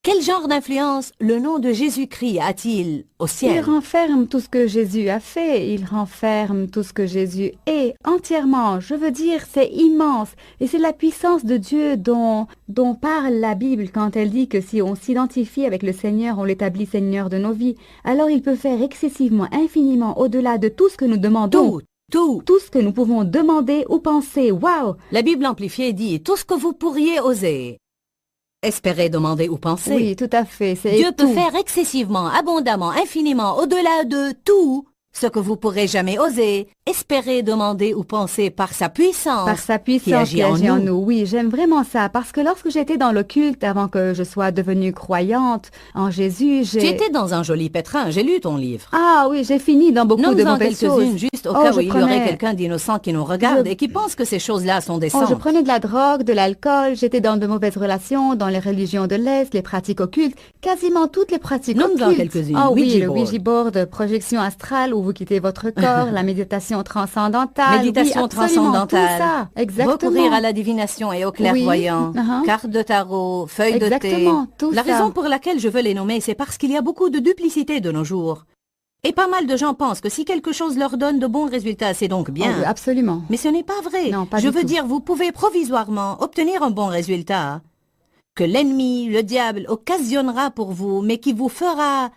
quel genre d'influence le nom de Jésus-Christ a-t-il au Il ciel? renferme tout ce que Jésus a fait, il renferme tout ce que Jésus est entièrement. Je veux dire, c'est immense et c'est la puissance de Dieu dont parle la Bible quand elle dit que si on s'identifie avec le Seigneur, on l'établit Seigneur de nos vies. Alors il peut faire excessivement, infiniment, au-delà de tout ce que nous demandons. Tout ce que nous pouvons demander ou penser. Waouh! La Bible amplifiée dit tout ce que vous pourriez oser, espérer, demander ou penser. Oui, tout à fait. C'est Dieu peut tout. faire excessivement, abondamment, infiniment, au-delà de tout ce que vous pourrez jamais oser, espérer, demander ou penser par sa puissance. Par sa puissance qui agit en nous. Oui, j'aime vraiment ça. Parce que lorsque j'étais dans le culte, avant que je sois devenue croyante en Jésus, Tu étais dans un joli pétrin, j'ai lu ton livre. Ah oui, j'ai fini dans beaucoup de Nomme-en mauvaises quelques-unes choses. juste au Oh, cas je où il y aurait prenais- quelqu'un d'innocent qui nous regarde Je- et qui pense que ces choses-là sont Oh, décentes. je prenais de la drogue, de l'alcool, j'étais dans de mauvaises relations, dans les religions de l'Est, les pratiques occultes, quasiment toutes les pratiques Nomme-en occultes. quelques-unes. Ah oui, Ouija le board. Ouija board, projection astrale où vous quittez votre corps, la méditation transcendantale. Méditation oui, absolument, transcendantale, tout ça. Exactement. recourir à la divination et au clairvoyant, Oui, uh-huh. carte de tarot, feuille de thé. Exactement, tout La ça. raison pour laquelle je veux les nommer, c'est parce qu'il y a beaucoup de duplicité de nos jours. Et pas mal de gens pensent que si quelque chose leur donne de bons résultats, c'est donc bien. Oh, oui, absolument. Mais ce n'est pas vrai. Non, pas Je du veux tout. dire, vous pouvez provisoirement obtenir un bon résultat que l'ennemi, le diable, occasionnera pour vous, mais qui vous fera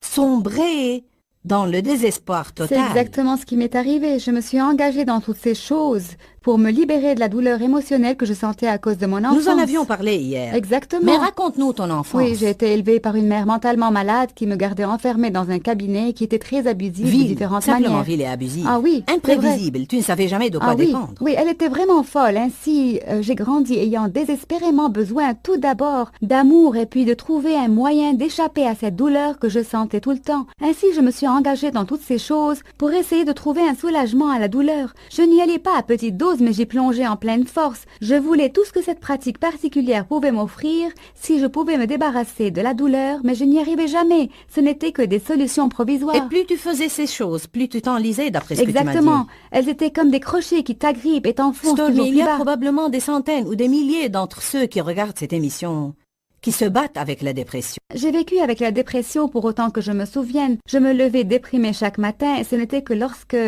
sombrer dans le désespoir C'est total. exactement ce qui m'est arrivé. Je me suis engagée dans toutes ces choses pour me libérer de la douleur émotionnelle que je sentais à cause de mon enfance. Nous en avions parlé hier. Exactement. Mais raconte-nous ton enfance. Oui, j'ai été élevée par une mère mentalement malade qui me gardait enfermée dans un cabinet qui était très abusive de différentes simplement manières. vile et abusive. Ah oui, c'est vrai. Imprévisible, tu ne savais jamais de quoi Ah oui, dépendre. oui, elle était vraiment folle. Ainsi, j'ai grandi ayant désespérément besoin tout d'abord d'amour et puis de trouver un moyen d'échapper à cette douleur que je sentais tout le temps. Ainsi, je me suis engagée dans toutes ces choses pour essayer de trouver un soulagement à la douleur. Je n'y allais pas à petite dose, mais j'y plongeais en pleine force. Je voulais tout ce que cette pratique particulière pouvait m'offrir, si je pouvais me débarrasser de la douleur, mais je n'y arrivais jamais. Ce n'était que des solutions provisoires. Et plus tu faisais ces choses, plus tu t'enlisais d'après ce que tu m'as dit. Exactement. Elles étaient comme des crochets qui t'agrippent et t'enfoncent toujours Stormy, il plus y a bas. probablement des centaines ou des milliers d'entre ceux qui regardent cette émission qui se battent avec la dépression. J'ai vécu avec la dépression pour autant que je me souvienne. Je me levais déprimée chaque matin et ce n'était que lorsque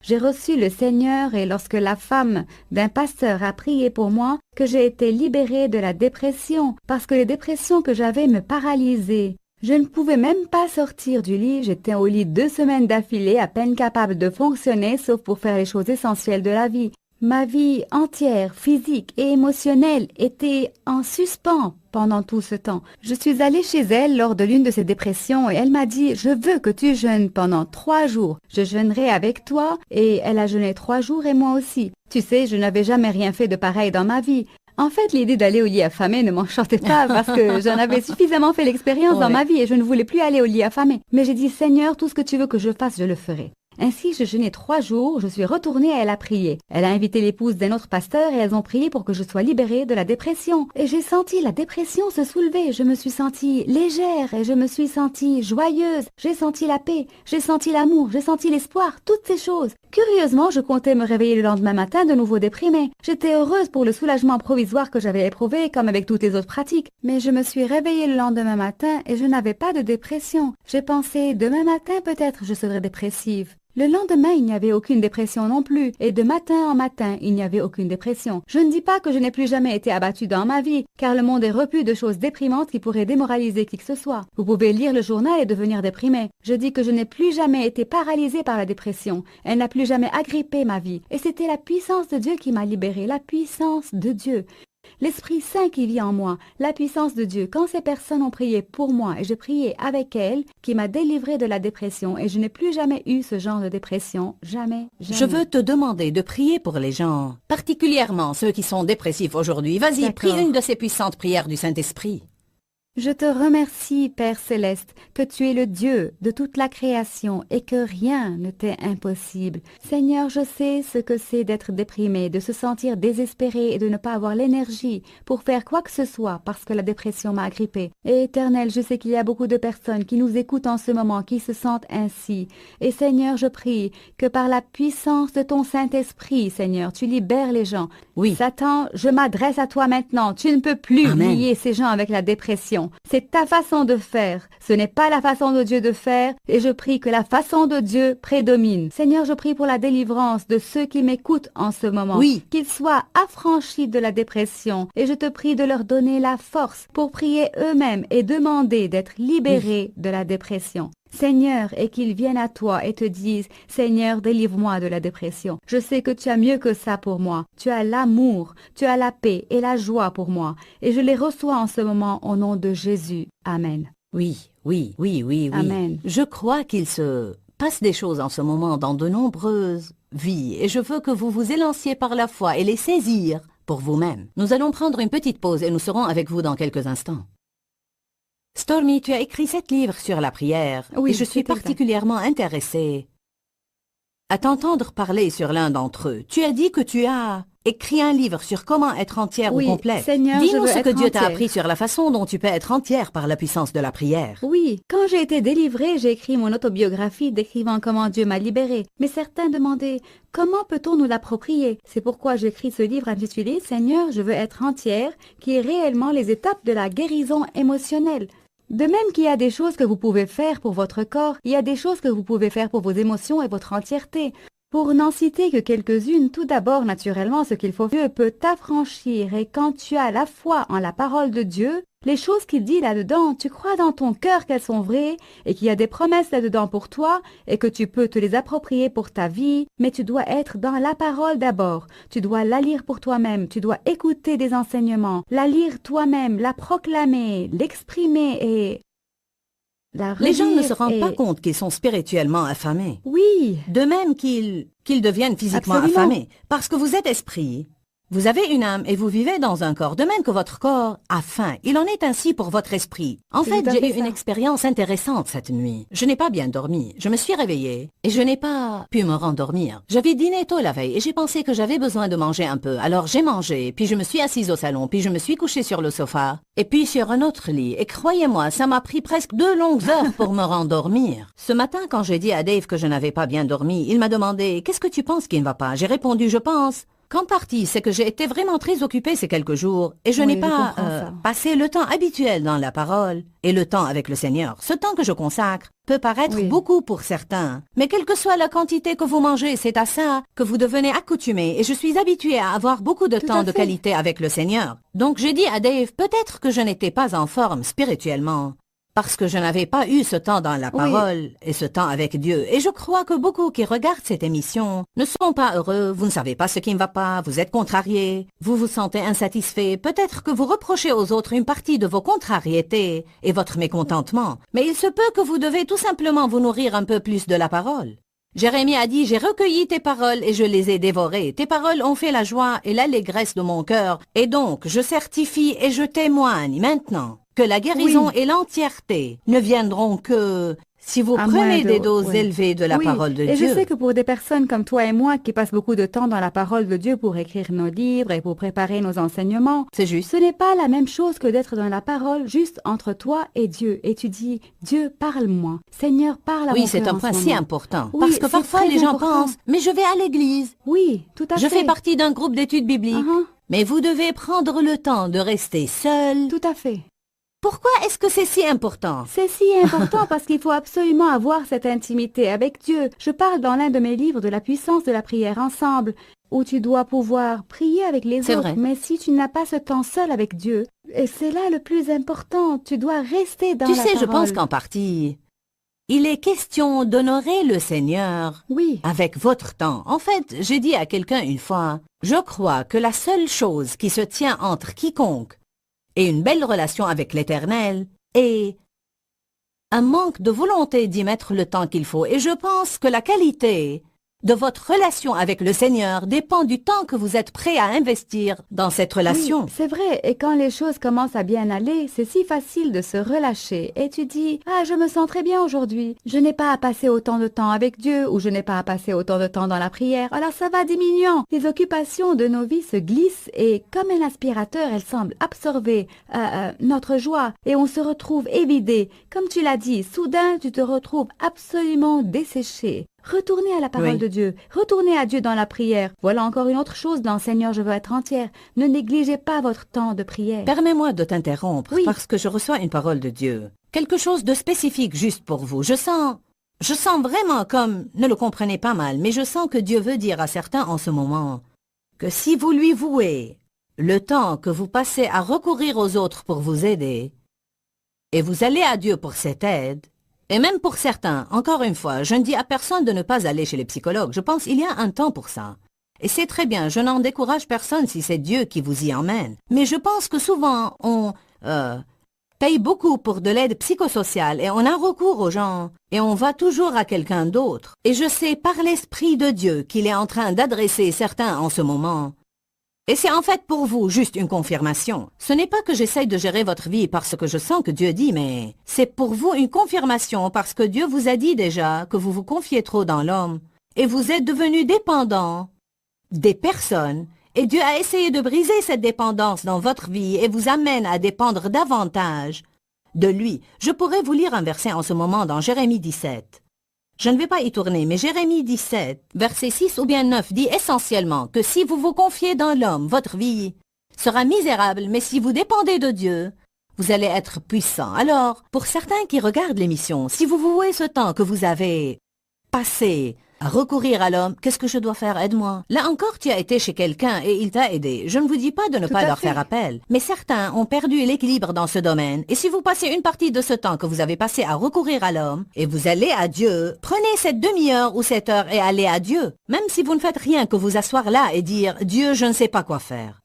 j'ai reçu le Seigneur et lorsque la femme d'un pasteur a prié pour moi que j'ai été libérée de la dépression parce que les dépressions que j'avais me paralysaient. Je ne pouvais même pas sortir du lit, j'étais au lit 2 semaines d'affilée, à peine capable de fonctionner sauf pour faire les choses essentielles de la vie. Ma vie entière, physique et émotionnelle, était en suspens pendant tout ce temps. Je suis allée chez elle lors de l'une de ces dépressions et elle m'a dit « Je veux que tu jeûnes pendant 3 jours. Je jeûnerai avec toi. » Et elle a jeûné 3 jours et moi aussi. Tu sais, je n'avais jamais rien fait de pareil dans ma vie. En fait, l'idée d'aller au lit affamé ne m'enchantait pas parce que j'en avais suffisamment fait l'expérience dans ma vie et je ne voulais plus aller au lit affamé. Mais j'ai dit « Seigneur, tout ce que tu veux que je fasse, je le ferai. » Ainsi, je jeûnais 3 jours, je suis retournée et elle a prié. Elle a invité l'épouse d'un autre pasteur et elles ont prié pour que je sois libérée de la dépression. Et j'ai senti la dépression se soulever, je me suis sentie légère et je me suis sentie joyeuse. J'ai senti la paix, j'ai senti l'amour, j'ai senti l'espoir, toutes ces choses. Curieusement, je comptais me réveiller le lendemain matin de nouveau déprimée. J'étais heureuse pour le soulagement provisoire que j'avais éprouvé, comme avec toutes les autres pratiques. Mais je me suis réveillée le lendemain matin et je n'avais pas de dépression. J'ai pensé, demain matin peut-être je serai dépressive. Le lendemain, il n'y avait aucune dépression non plus, et de matin en matin, il n'y avait aucune dépression. Je ne dis pas que je n'ai plus jamais été abattue dans ma vie, car le monde est repu de choses déprimantes qui pourraient démoraliser qui que ce soit. Vous pouvez lire le journal et devenir déprimé. Je dis que je n'ai plus jamais été paralysée par la dépression. Elle n'a plus jamais agrippé ma vie. Et c'était la puissance de Dieu qui m'a libérée, la puissance de Dieu. L'Esprit Saint qui vit en moi, la puissance de Dieu. Quand ces personnes ont prié pour moi et je priais avec elles, qui m'a délivrée de la dépression et je n'ai plus jamais eu ce genre de dépression, jamais, jamais. Je veux te demander de prier pour les gens, particulièrement ceux qui sont dépressifs aujourd'hui. Vas-y, prie une de ces puissantes prières du Saint-Esprit. Je te remercie, Père Céleste, que tu es le Dieu de toute la création et que rien ne t'est impossible. Seigneur, je sais ce que c'est d'être déprimé, de se sentir désespéré et de ne pas avoir l'énergie pour faire quoi que ce soit parce que la dépression m'a agrippé. Et Éternel, je sais qu'il y a beaucoup de personnes qui nous écoutent en ce moment, qui se sentent ainsi. Et Seigneur, je prie que par la puissance de ton Saint-Esprit, Seigneur, tu libères les gens. Oui. Satan, je m'adresse à toi maintenant. Tu ne peux plus lier ces gens avec la dépression. C'est ta façon de faire. Ce n'est pas la façon de Dieu de faire et je prie que la façon de Dieu prédomine. Seigneur, je prie pour la délivrance de ceux qui m'écoutent en ce moment. Oui. Qu'ils soient affranchis de la dépression et je te prie de leur donner la force pour prier eux-mêmes et demander d'être libérés de la dépression. Seigneur, et qu'ils viennent à toi et te disent, Seigneur, délivre-moi de la dépression. Je sais que tu as mieux que ça pour moi. Tu as l'amour, tu as la paix et la joie pour moi. Et je les reçois en ce moment au nom de Jésus. Amen. Oui. Amen. Je crois qu'il se passe des choses en ce moment dans de nombreuses vies et je veux que vous vous élanciez par la foi et les saisir pour vous-même. Nous allons prendre une petite pause et nous serons avec vous dans quelques instants. Stormy, tu as écrit 7 livres sur la prière oui, et je suis particulièrement intéressée à t'entendre parler sur l'un d'entre eux. Tu as dit que tu as écrit un livre sur comment être entière ou complète. Seigneur, dis-nous ce que Dieu t'a entière. appris sur la façon dont tu peux être entière par la puissance de la prière. Oui, quand j'ai été délivrée, j'ai écrit mon autobiographie décrivant comment Dieu m'a libérée. Mais certains demandaient, comment peut-on nous l'approprier? C'est pourquoi j'écris ce livre intitulé « Seigneur, je veux être entière », qui est réellement les étapes de la guérison émotionnelle. De même qu'il y a des choses que vous pouvez faire pour votre corps, il y a des choses que vous pouvez faire pour vos émotions et votre entièreté. Pour n'en citer que quelques-unes, tout d'abord, naturellement, ce qu'il faut, Dieu peut t'affranchir et quand tu as la foi en la parole de Dieu, Les choses qu'il dit là-dedans, tu crois dans ton cœur qu'elles sont vraies et qu'il y a des promesses là-dedans pour toi et que tu peux te les approprier pour ta vie, mais tu dois être dans la parole d'abord. Tu dois la lire pour toi-même, tu dois écouter des enseignements, la lire toi-même, la proclamer, l'exprimer et la relire. Les gens ne se rendent pas compte qu'ils sont spirituellement affamés. Oui, De même qu'ils deviennent physiquement Absolument. affamés. Parce que vous êtes esprit, vous avez une âme et vous vivez dans un corps. De même que votre corps a faim. Il en est ainsi pour votre esprit. En C'est fait, tout à j'ai fait eu une ça. expérience intéressante cette nuit. Je n'ai pas bien dormi. Je me suis réveillée et je n'ai pas pu me rendormir. J'avais dîné tôt la veille et j'ai pensé que j'avais besoin de manger un peu. Alors j'ai mangé, puis je me suis assise au salon, puis je me suis couchée sur le sofa et puis sur un autre lit. Et croyez-moi, ça m'a pris presque 2 longues heures pour me rendormir. Ce matin, quand j'ai dit à Dave que je n'avais pas bien dormi, il m'a demandé « Qu'est-ce que tu penses qui ne va pas ?» J'ai répondu « Je pense ». Qu'en partie, c'est que j'ai été vraiment très occupée ces quelques jours et je Oui, n'ai je pas comprends ça. passé le temps habituel dans la parole et le temps avec le Seigneur. Ce temps que je consacre peut paraître Oui. beaucoup pour certains, mais quelle que soit la quantité que vous mangez, c'est à ça que vous devenez accoutumé et je suis habituée à avoir beaucoup de Tout temps à de fait. qualité avec le Seigneur. Donc j'ai dit à Dave, peut-être que je n'étais pas en forme spirituellement. Parce que je n'avais pas eu ce temps dans la Oui. parole et ce temps avec Dieu. Et je crois que beaucoup qui regardent cette émission ne sont pas heureux, vous ne savez pas ce qui ne va pas, vous êtes contrariés, vous vous sentez insatisfait, peut-être que vous reprochez aux autres une partie de vos contrariétés et votre mécontentement. Mais il se peut que vous devez tout simplement vous nourrir un peu plus de la parole. Jérémie a dit, j'ai recueilli tes paroles et je les ai dévorées. Tes paroles ont fait la joie et l'allégresse de mon cœur. Et donc, je certifie et je témoigne maintenant que la guérison Oui. et l'entièreté ne viendront que si vous À moins prenez de- des doses oui. élevées de la Oui, parole de et Dieu. je sais que pour des personnes comme toi et moi qui passent beaucoup de temps dans la parole de Dieu pour écrire nos livres et pour préparer nos enseignements, C'est juste. ce n'est pas la même chose que d'être dans la parole juste entre toi et Dieu. Et tu dis, Dieu, parle-moi. Seigneur, parle à Oui, mon c'est cœur un en point ce si moment. important. Oui, Parce que c'est parfois très les gens important. pensent, mais je vais à l'église. Oui, tout à Je fait. fais partie d'un groupe d'études bibliques. Uh-huh, Mais vous devez prendre le temps de rester seul. tout à fait. Pourquoi est-ce que c'est si important? C'est si important parce qu'il faut absolument avoir cette intimité avec Dieu. Je parle dans l'un de mes livres de la puissance de la prière ensemble, où tu dois pouvoir prier avec les C'est autres. vrai. Mais si tu n'as pas ce temps seul avec Dieu, et c'est là le plus important, tu dois rester dans Tu la sais, je parole. pense qu'en partie, il est question d'honorer le Seigneur Oui, avec votre temps. En fait, j'ai dit à quelqu'un une fois, je crois que la seule chose qui se tient entre quiconque et une belle relation avec l'Éternel est un manque de volonté d'y mettre le temps qu'il faut. Et je pense que la qualité de votre relation avec le Seigneur dépend du temps que vous êtes prêt à investir dans cette relation. oui, c'est vrai. Et quand les choses commencent à bien aller, c'est si facile de se relâcher. Et tu dis, ah, je me sens très bien aujourd'hui. Je n'ai pas à passer autant de temps avec Dieu ou je n'ai pas à passer autant de temps dans la prière. Alors ça va diminuant. Les occupations de nos vies se glissent et comme un aspirateur, elles semblent absorber notre joie et on se retrouve évidé. Comme tu l'as dit, soudain, tu te retrouves absolument desséché. Retournez à la parole Oui. de Dieu. Retournez à Dieu dans la prière. Voilà encore une autre chose dans Seigneur, je veux être entière. Ne négligez pas votre temps de prière. Permets-moi de t'interrompre Oui. parce que je reçois une parole de Dieu. Quelque chose de spécifique juste pour vous. Je sens vraiment comme, ne le comprenez pas mal, mais je sens que Dieu veut dire à certains en ce moment que si vous lui vouez le temps que vous passez à recourir aux autres pour vous aider, et vous allez à Dieu pour cette aide, et même pour certains, encore une fois, je ne dis à personne de ne pas aller chez les psychologues. Je pense qu'il y a un temps pour ça. Et c'est très bien, je n'en décourage personne si c'est Dieu qui vous y emmène. Mais je pense que souvent, on paye beaucoup pour de l'aide psychosociale et on a recours aux gens et on va toujours à quelqu'un d'autre. Et je sais par l'Esprit de Dieu qu'il est en train d'adresser certains en ce moment. Et c'est en fait pour vous juste une confirmation. Ce n'est pas que j'essaye de gérer votre vie parce que je sens que Dieu dit, mais c'est pour vous une confirmation parce que Dieu vous a dit déjà que vous vous confiez trop dans l'homme et vous êtes devenu dépendant des personnes et Dieu a essayé de briser cette dépendance dans votre vie et vous amène à dépendre davantage de lui. Je pourrais vous lire un verset en ce moment dans Jérémie 17. Je ne vais pas y tourner, mais Jérémie 17, verset 6 ou bien 9 dit essentiellement que si vous vous confiez dans l'homme, votre vie sera misérable, mais si vous dépendez de Dieu, vous allez être puissant. Alors, pour certains qui regardent l'émission, si vous vouez ce temps que vous avez passé à recourir à l'homme. Qu'est-ce que je dois faire? Aide-moi. Là encore, tu as été chez quelqu'un et il t'a aidé. Je ne vous dis pas de ne Tout pas à leur fait. faire appel. Mais certains ont perdu l'équilibre dans ce domaine. Et si vous passez une partie de ce temps que vous avez passé à recourir à l'homme et vous allez à Dieu, prenez cette demi-heure ou cette heure et allez à Dieu. Même si vous ne faites rien que vous asseoir là et dire « Dieu, je ne sais pas quoi faire ».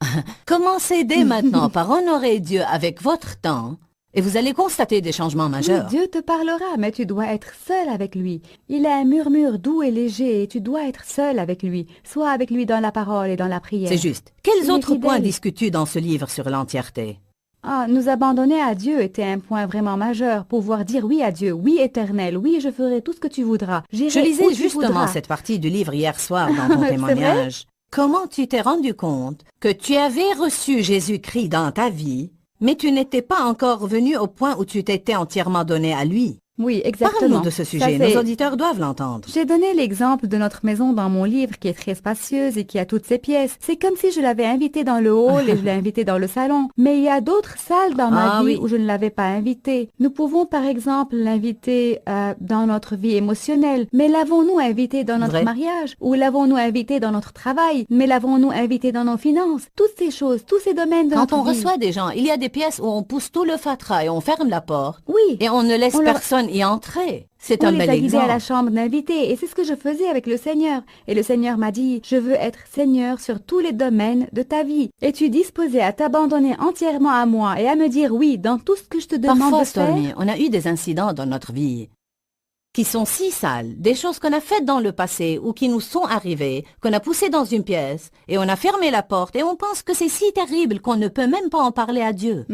Commencez dès maintenant par honorer Dieu avec votre temps et vous allez constater des changements Oui, majeurs. Dieu te parlera, mais tu dois être seul avec lui. Il a un murmure doux et léger et tu dois être seul avec lui. Sois avec lui dans la parole et dans la prière. C'est juste. Quels Il est autres points fidèle. discutes-tu dans ce livre sur l'entièreté? Ah, nous abandonner à Dieu était un point vraiment majeur. Pouvoir dire oui à Dieu, oui éternel, oui je ferai tout ce que tu voudras. J'irai Je où lisais tu justement voudras. cette partie du livre hier soir dans ton C'est témoignage. Comment tu t'es rendu compte que tu avais reçu Jésus-Christ dans ta vie, mais tu n'étais pas encore venu au point où tu t'étais entièrement donné à lui? Oui, exactement. Parle-nous de ce Ça, sujet, c'est- nos auditeurs doivent l'entendre. J'ai donné l'exemple de notre maison dans mon livre qui est très spacieuse et qui a toutes ses pièces. C'est comme si je l'avais invité dans le hall et je l'ai invité dans le salon. Mais il y a d'autres salles dans ma Ah vie oui. où je ne l'avais pas invité. Nous pouvons par exemple l'inviter dans notre vie émotionnelle. Mais l'avons-nous invité dans notre Vrai. mariage? Ou l'avons-nous invité dans notre travail? Mais l'avons-nous invité dans nos finances? Toutes ces choses, tous ces domaines de Quand notre on vie. reçoit des gens, il y a des pièces où on pousse tout le fatras et on ferme la porte Oui. et on ne laisse On leur- personne y entrer. C'est On un les bel a guidés à la exemple. chambre d'invités et c'est ce que je faisais avec le Seigneur. Et le Seigneur m'a dit, je veux être Seigneur sur tous les domaines de ta vie. Es-tu disposé à t'abandonner entièrement à moi et à me dire oui dans tout ce que je te demande Parfois, de faire? Stormy, on a eu des incidents dans notre vie qui sont si sales, des choses qu'on a faites dans le passé ou qui nous sont arrivées, qu'on a poussées dans une pièce et on a fermé la porte et on pense que c'est si terrible qu'on ne peut même pas en parler à Dieu.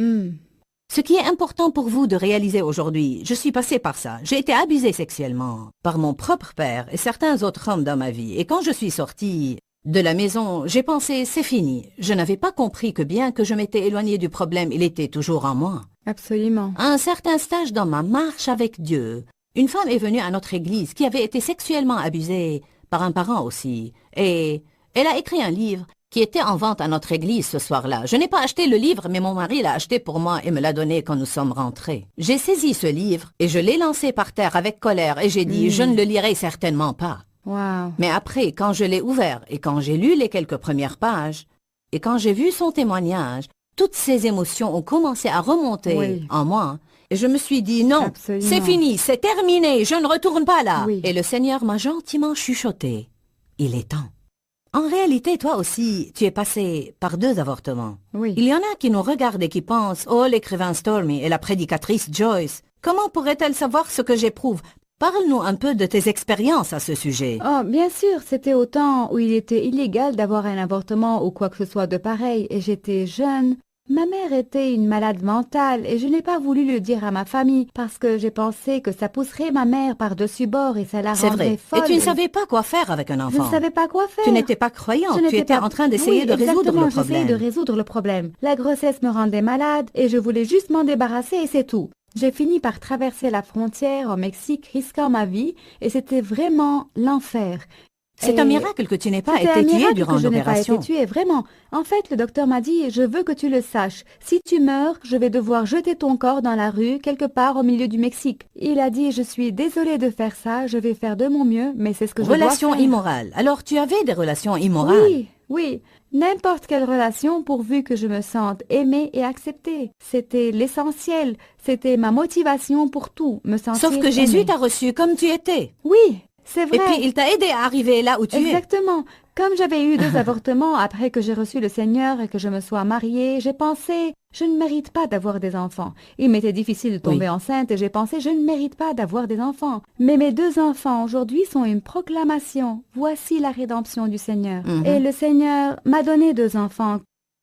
Ce qui est important pour vous de réaliser aujourd'hui, je suis passée par ça. J'ai été abusée sexuellement par mon propre père et certains autres hommes dans ma vie. Et quand je suis sortie de la maison, j'ai pensé, c'est fini. Je n'avais pas compris que bien que je m'étais éloignée du problème, il était toujours en moi. Absolument. À un certain stage dans ma marche avec Dieu, une femme est venue à notre église qui avait été sexuellement abusée par un parent aussi. Et elle a écrit un livre qui était en vente à notre église ce soir-là. Je n'ai pas acheté le livre, mais mon mari l'a acheté pour moi et me l'a donné quand nous sommes rentrés. J'ai saisi ce livre et je l'ai lancé par terre avec colère et j'ai dit, je ne le lirai certainement pas. Wow. Mais après, quand je l'ai ouvert et quand j'ai lu les quelques premières pages et quand j'ai vu son témoignage, toutes ces émotions ont commencé à remonter Oui. en moi. Et je me suis dit, non, Absolument. c'est fini, c'est terminé, je ne retourne pas là. Oui. Et le Seigneur m'a gentiment chuchoté. Il est temps. En réalité, toi aussi, tu es passé par 2 avortements. Oui. Il y en a qui nous regardent et qui pensent, oh, l'écrivain Stormy et la prédicatrice Joyce, comment pourrait-elle savoir ce que j'éprouve? Parle-nous un peu de tes expériences à ce sujet. Oh, bien sûr, c'était au temps où il était illégal d'avoir un avortement ou quoi que ce soit de pareil et j'étais jeune. Ma mère était une malade mentale et je n'ai pas voulu le dire à ma famille parce que j'ai pensé que ça pousserait ma mère par-dessus bord et ça la C'est rendrait vrai. folle. Et tu ne savais pas quoi faire avec un Je enfant. ne savais pas quoi faire. Tu n'étais pas croyante, Je tu n'étais étais pas- en train d'essayer Oui, de résoudre exactement, le j'essayais problème. de résoudre le problème. La grossesse me rendait malade et je voulais juste m'en débarrasser et c'est tout. J'ai fini par traverser la frontière au Mexique risquant ma vie et c'était vraiment l'enfer. C'est Et un miracle que tu n'aies pas c'était un été tuée miracle durant que je n'ai pas été l'opération. tuée, vraiment. En fait, le docteur m'a dit, je veux que tu le saches. Si tu meurs, je vais devoir jeter ton corps dans la rue, quelque part au milieu du Mexique. Il a dit, je suis désolée de faire ça, je vais faire de mon mieux, mais c'est ce que je dois Relation faire. immorale. Alors tu avais des relations immorales. Oui, oui. N'importe quelle relation pourvu que je me sente aimée et acceptée. C'était l'essentiel. C'était ma motivation pour tout, me sentir Sauf que Jésus aimée. t'a reçu comme tu étais. Oui, c'est vrai. Et puis il t'a aidé à arriver là où tu es. Exactement. Comme j'avais eu 2 avortements après que j'ai reçu le Seigneur et que je me sois mariée, j'ai pensé, je ne mérite pas d'avoir des enfants. Il m'était difficile de tomber Oui. enceinte et j'ai pensé, je ne mérite pas d'avoir des enfants. Mais mes 2 enfants aujourd'hui sont une proclamation. Voici la rédemption du Seigneur. Mhm. Et le Seigneur m'a donné 2 enfants.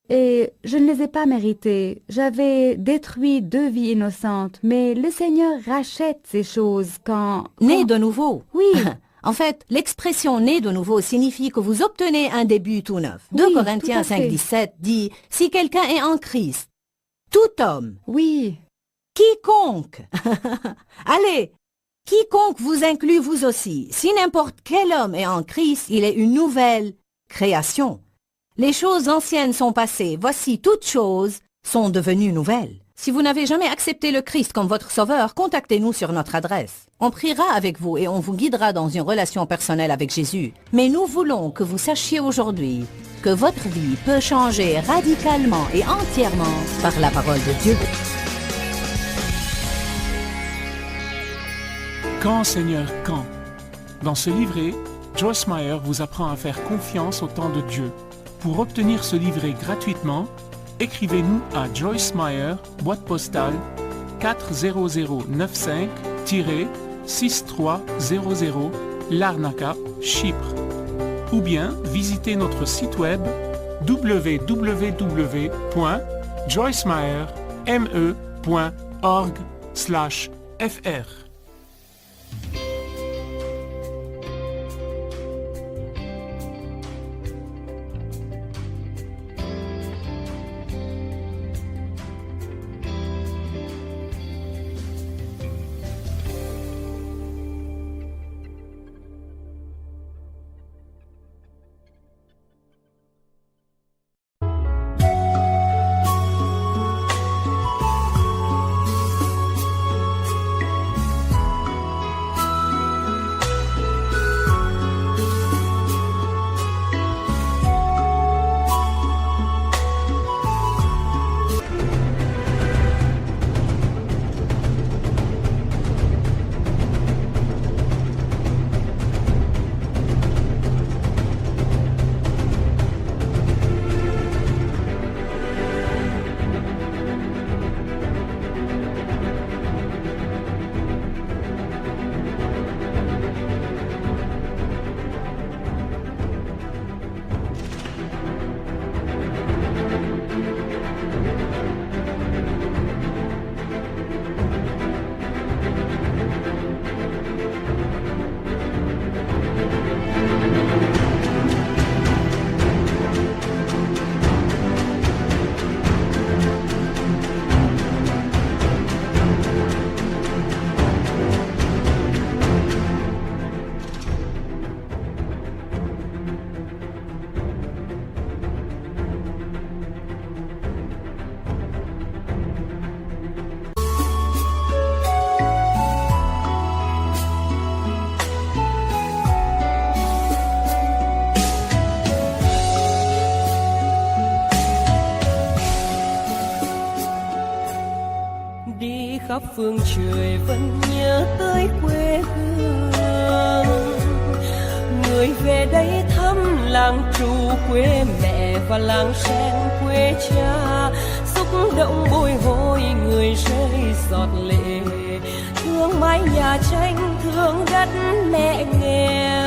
Et je ne les ai pas mérités. J'avais détruit 2 vies innocentes. Mais le Seigneur rachète ces choses quand... Né de nouveau. Oui. En fait, l'expression né de nouveau signifie que vous obtenez un début tout neuf. Oui, 2 Corinthiens tout à fait. 5,17 dit, si quelqu'un est en Christ, tout homme, Oui. quiconque, allez, quiconque vous inclut vous aussi, si n'importe quel homme est en Christ, il est une nouvelle création. Les choses anciennes sont passées, voici toutes choses sont devenues nouvelles. Si vous n'avez jamais accepté le Christ comme votre sauveur, contactez-nous sur notre adresse. On priera avec vous et on vous guidera dans une relation personnelle avec Jésus. Mais nous voulons que vous sachiez aujourd'hui que votre vie peut changer radicalement et entièrement par la parole de Dieu. Quand, Seigneur, quand? Dans ce livret, Joyce Meyer vous apprend à faire confiance au temps de Dieu. Pour obtenir ce livret gratuitement, écrivez-nous à Joyce Meyer, boîte postale 40095-6300, Larnaca, Chypre. Ou bien visitez notre site web www.joycemeyer.org/fr. khắp phương trời vẫn nhớ tới quê hương. Người về đây thăm làng trù quê mẹ và làng sen quê cha, xúc động bồi hồi người rơi giọt lệ, thương mái nhà tranh thương đất mẹ nghèo.